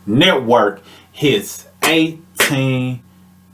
network hits 18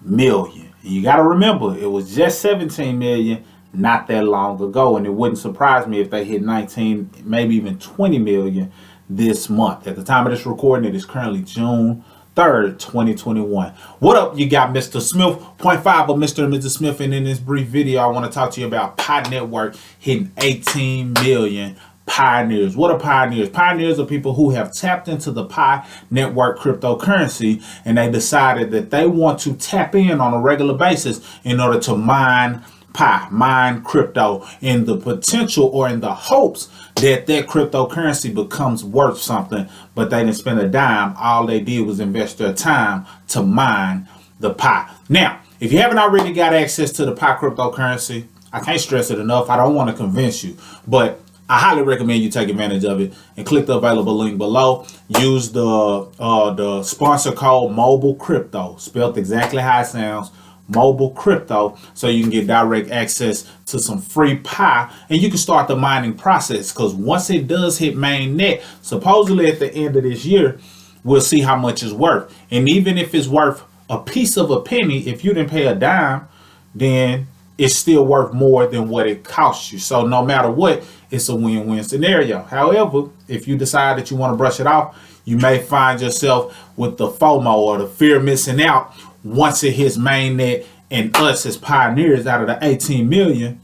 million. And you got to remember, it was just 17 million not that long ago, and it wouldn't surprise me if they hit 19, maybe even 20 million this month. At the time of this recording, it is currently June 3rd, 2021. What up, you got Mr. Smith, 0.5 of Mr. and Mrs. Smith, and in this brief video, I want to talk to you about Pi Network hitting 18 million pioneers. What are pioneers? Pioneers are people who have tapped into the Pi Network cryptocurrency, and they decided that they want to tap in on a regular basis in order to mine Pi, mine crypto, in the potential or in the hopes that that cryptocurrency becomes worth something, but they didn't spend a dime. All they did was invest their time to mine the Pi. Now, if you haven't already got access to the Pi cryptocurrency, I can't stress it enough. I don't want to convince you, but I highly recommend you take advantage of it and click the available link below. Use the sponsor code Mobile Crypto, spelled exactly how it sounds, Mobile Crypto, so you can get direct access to some free Pi and you can start the mining process. Because once it does hit mainnet, supposedly at the end of this year, we'll see how much it's worth. And even if it's worth a piece of a penny, if you didn't pay a dime, then it's still worth more than what it costs you. So no matter what, it's a win-win scenario. However, if you decide that you want to brush it off, you may find yourself with the FOMO or the fear of missing out once it hits mainnet, and us as pioneers out of the 18 million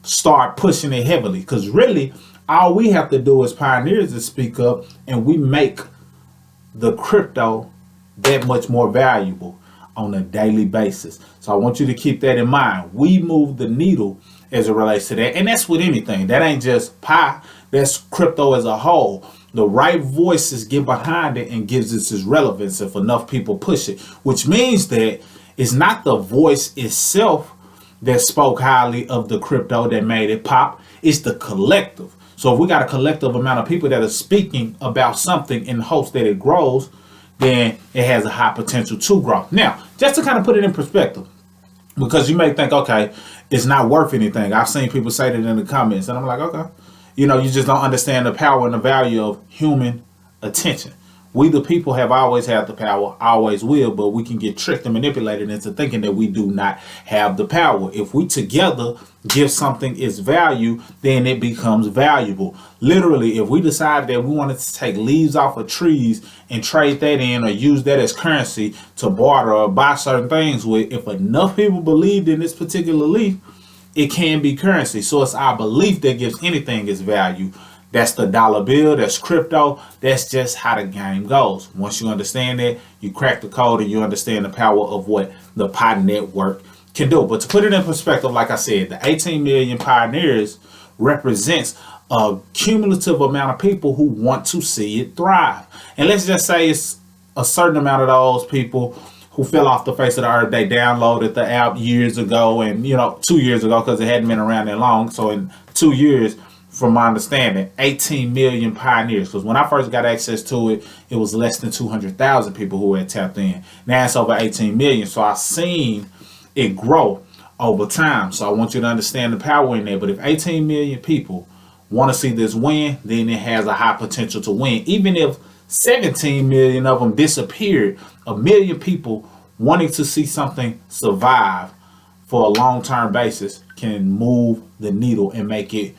start pushing it heavily. Because really, all we have to do as pioneers is speak up, and we make the crypto that much more valuable on a daily basis. So I want you to keep that in mind. We move the needle as it relates to that. And that's with anything. That ain't just Pi. That's crypto as a whole. The right voices get behind it and gives it its relevance if enough people push it, which means that it's not the voice itself that spoke highly of the crypto that made it pop. It's the collective. So if we got a collective amount of people that are speaking about something in hopes that it grows, then it has a high potential to grow. Now, just to kind of put it in perspective, because you may think, okay, it's not worth anything. I've seen people say that in the comments, and I'm like, okay. You know, you just don't understand the power and the value of human attention. We, the people, have always had the power, always will, but we can get tricked and manipulated into thinking that we do not have the power. If we together give something its value, then it becomes valuable. Literally, if we decide that we wanted to take leaves off of trees and trade that in or use that as currency to barter or buy certain things with, if enough people believed in this particular leaf, it can be currency. So it's our belief that gives anything its value. That's the dollar bill. That's crypto. That's just how the game goes. Once you understand that, you crack the code and you understand the power of what the Pi Network can do. But to put it in perspective, like I said, the 18 million pioneers represents a cumulative amount of people who want to see it thrive. And let's just say it's a certain amount of those people who fell off the face of the earth. They downloaded the app years ago, and 2 years ago, because it hadn't been around that long. So in 2 years, from my understanding, 18 million pioneers. Because when I first got access to it, it was less than 200,000 people who had tapped in. Now it's over 18 million. So I've seen it grow over time. So I want you to understand the power in there. But if 18 million people want to see this win, then it has a high potential to win. Even if 17 million of them disappeared, a million people wanting to see something survive for a long-term basis can move the needle and make it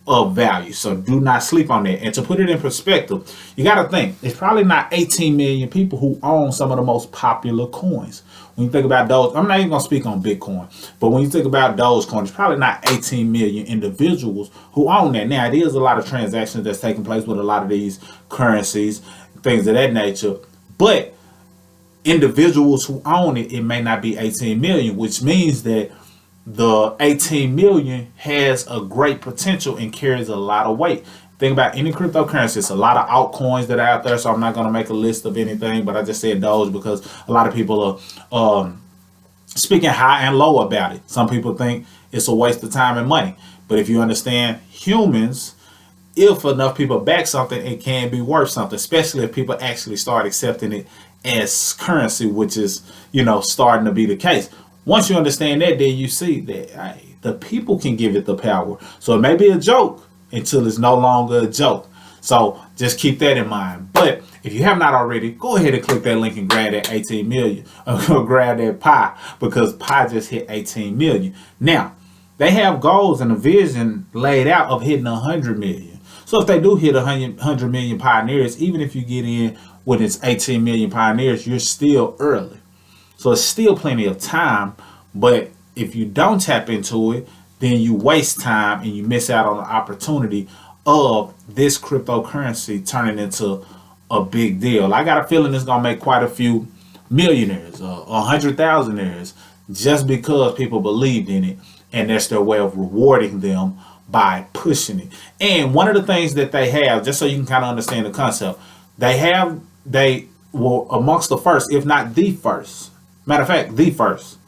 of value. So do not sleep on that. And to put it in perspective, you got to think, it's probably not 18 million people who own some of the most popular coins. When you think about those, I'm not even going to speak on Bitcoin, but when you think about Dogecoin, it's probably not 18 million individuals who own that. Now, it is a lot of transactions that's taking place with a lot of these currencies, things of that nature, but individuals who own it, it may not be 18 million, which means that the 18 million has a great potential and carries a lot of weight. Think about any cryptocurrency. It's a lot of altcoins that are out there, so I'm not going to make a list of anything, but I just said those because a lot of people are speaking high and low about it. Some people think it's a waste of time and money, but if you understand humans, if enough people back something, it can be worth something, especially if people actually start accepting it as currency, which is, starting to be the case. Once you understand that, then you see that the people can give it the power. So it may be a joke until it's no longer a joke. So just keep that in mind. But If you have not already, go ahead and click that link and grab that 18 million. Or grab that pie, because pie just hit 18 million. Now, they have goals and a vision laid out of hitting 100 million. So if they do hit 100 million pioneers, even if you get in with its 18 million pioneers, you're still early. So it's still plenty of time. But if you don't tap into it, then you waste time and you miss out on the opportunity of this cryptocurrency turning into a big deal. I got a feeling it's gonna make quite a few millionaires, 100,000aires, just because people believed in it, and that's their way of rewarding them by pushing it. And one of the things that they have, just so you can kind of understand the concept, they were amongst the first, if not the first, matter of fact, the first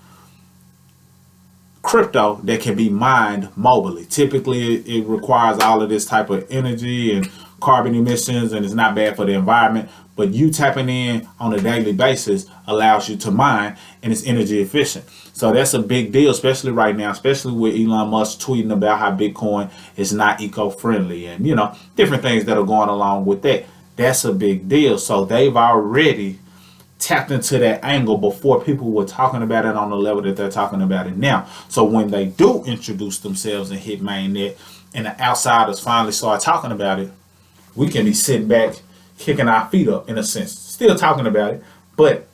crypto that can be mined mobilely. Typically, it requires all of this type of energy and carbon emissions, and it's not bad for the environment. But you tapping in on a daily basis allows you to mine, and it's energy efficient. So that's a big deal, especially right now, especially with Elon Musk tweeting about how Bitcoin is not eco-friendly, and different things that are going along with that. That's a big deal. So they've already tapped into that angle before people were talking about it on the level that they're talking about it now. So when they do introduce themselves and hit mainnet, and the outsiders finally start talking about it, we can be sitting back, kicking our feet up in a sense, still talking about it, but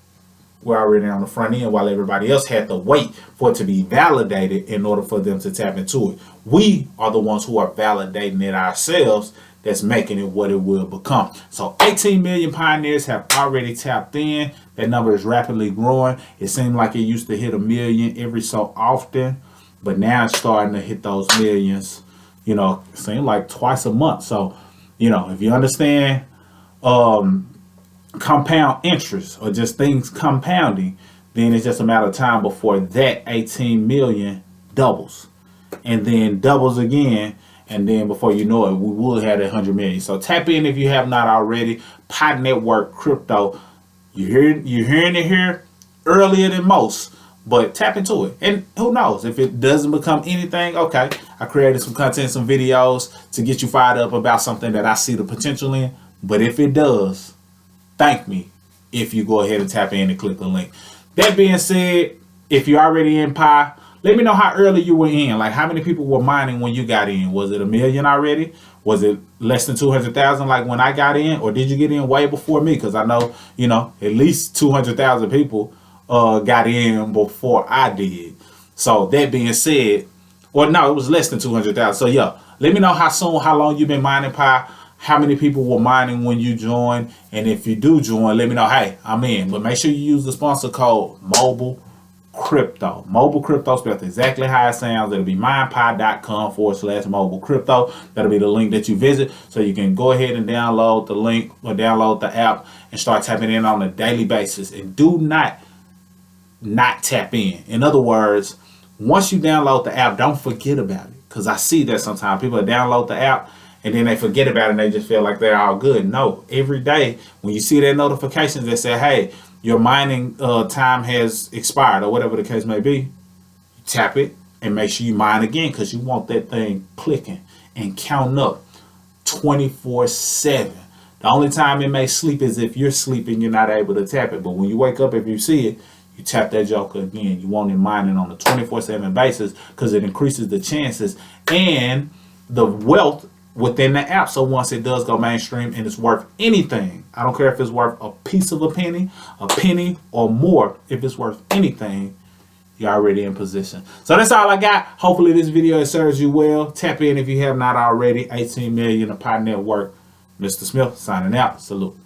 we're already on the front end while everybody else had to wait for it to be validated in order for them to tap into it. We are the ones who are validating it ourselves, that's making it what it will become. So 18 million pioneers have already tapped in. That number is rapidly growing. It seemed like it used to hit 1 million every so often, but now it's starting to hit those millions, it seemed like twice a month. So, if you understand compound interest or just things compounding, then it's just a matter of time before that 18 million doubles and then doubles again. And then before you know it, we will have 100 million. So tap in if you have not already. Pi Network Crypto. You're hearing it here earlier than most, but tap into it. And who knows, if it doesn't become anything, okay, I created some content, some videos to get you fired up about something that I see the potential in. But if it does, thank me if you go ahead and tap in and click the link. That being said, if you're already in Pi, let me know how early you were in. Like, how many people were mining when you got in? Was it 1 million already? Was it less than 200,000 like when I got in? Or did you get in way before me? Because I know, at least 200,000 people got in before I did. So that being said, or no, it was less than 200,000. So yeah, let me know how long you've been mining Pi. How many people were mining when you joined? And if you do join, let me know, hey, I'm in. But make sure you use the sponsor code Mobile Crypto. Mobile Crypto spelled exactly how it sounds. It'll be mindpi.com/mobile crypto. That'll be the link that you visit. So you can go ahead and download the link or download the app and start tapping in on a daily basis. And do not tap in. In other words, once you download the app, don't forget about it. Because I see that sometimes people download the app and then they forget about it and they just feel like they're all good. No, every day when you see that notifications that say, hey, your mining time has expired or whatever the case may be, you tap it and make sure you mine again, because you want that thing clicking and counting up 24/7. The only time it may sleep is if you're sleeping, you're not able to tap it. But when you wake up, if you see it, you tap that joker again. You want it mining on a 24/7 basis, because it increases the chances and the wealth within the app. So once it does go mainstream and it's worth anything, I don't care if it's worth a piece of a penny or more, if it's worth anything, you're already in position. So that's all I got. Hopefully this video serves you well. Tap in if you have not already. 18 million of Pi Network. Mr. Smith signing out. Salute.